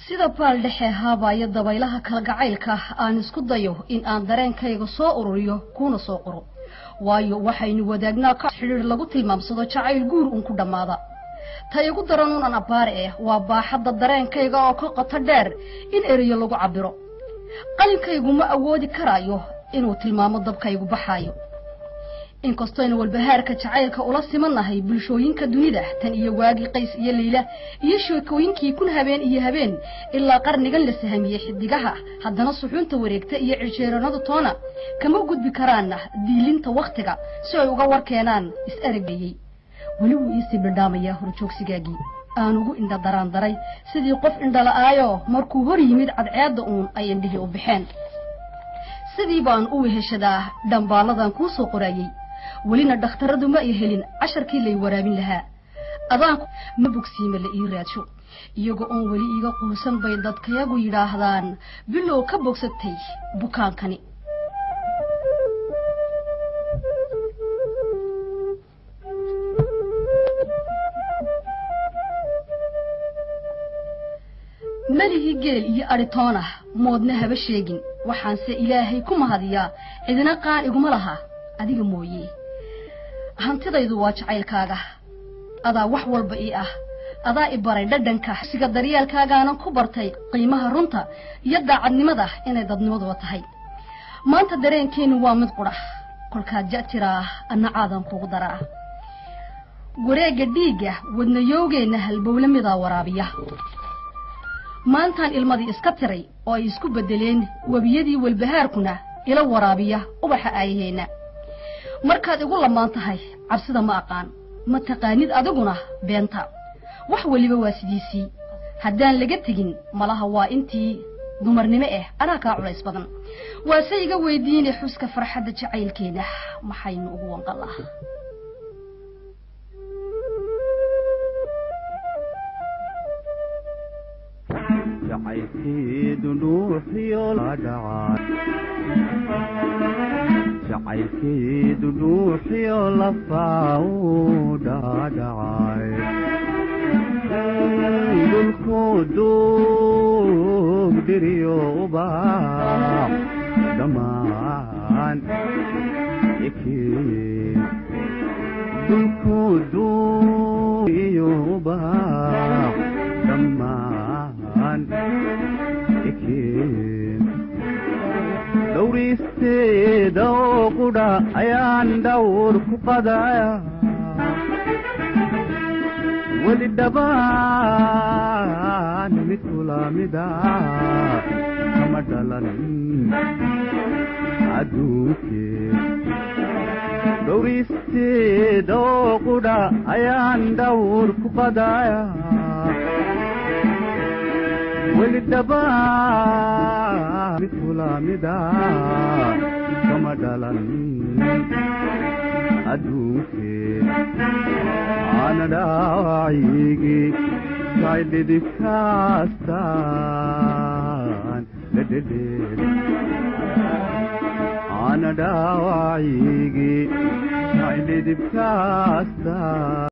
sida baal dhexe haabaya dabaylaha kala gacaylka aan isku dayo in aan dareenkayga soo ururiyo kuna soo qoro waayo waxaynu wadaagnaa ka xiriir lagu tilmaamsado jacayl guur ku dhamaada tayagu daranun aan abaare waa baaxadda dareenkayga oo ka qoto dheer in eriyo lagu cabiro qalinkaygu ma awoodi karaayo inuu tilmaamo dabkaygu baxaayo inkastoo in walbahaarka jacaylka ula simanahay bulshooyinka dunida tan iyo waagi qays iyo leeyla iyo sheekooyinkii kun habeen ilaa qarnigan la sahamiyay xidigaha haddana suxuunta wareegta iyo cijeeranadu toona kama gudbi karaan diilinta waqtiga si ay uga warkeenaan is aragayay wali uu isi badhaamaya horjoogsigaagii aan ugu indha daraan daray sidii qof indha la'aayo markuu hor yimid cadceeda ay indhihi u bixeen sidii baan u weheshadaa dhambaaladan ku soo qorayay ولينا دكتورadu ma helin casharkii lay waraabin lahaa adaan ma bogsiima la ii raadsho iyaga oo wali iga quusan bay dadkayagu yiraahdaan bilow ka bogsatay bukaankani malihi geel iyo aritoona moodna haba sheegin waxaan se ilaahay ku mahadiyaa idina qaan iguma laha adiga mooyee hantidaydu waa jacaylkaaga adaa wax walba ii ah adaa i baray dhadhanka siga daryeelkaagaana ku bartay qiimaha runta iyo daacadnimada inay dadnimadu tahay maanta dareenkeenu waa mid qurax kolkaad jatiraa anna caadan kugu daraa wareega dhiiga wadnayowgeena halbowle midaa waraabiya maantaan ilmadii iska tiray oo ay isku bedeleen wabiyadii walbahaarkuna ila waraabiya ubaxa ayheena markaad igu lamaan tahay cabsida ma aqaan ma taqaanid adiguna beenta wax waliba waa sidiisii haddaan laga tegin malaha waa intii dumarnimo anaa ka culays badan waa sayga weydiinay xuska farxadda jacaylkeena maxaynu ugu wanqalaa jacaylkeedu dhuuxiyo la dhacay jacaylkeedu dhuuxiyo la faawdhadhacay dhulkoodu dhiriyo ubaax dhammaan ekeen dhulkoodu iyo ubaax dhammaan ekeen dhowristeeda oo qudha ayaan dhawr ku qadaya weli dhabaan mid kulamida kama dhalan adduunkee dhowristeeda oo qudha ayaan dhawr ku qadaya weli dhabaan mid kulamida kama dhalan adduunkee ana dhaawacigii kaydhidibkaastaan dhedhedheed ana dhaawacigii kaydhidibkaastaan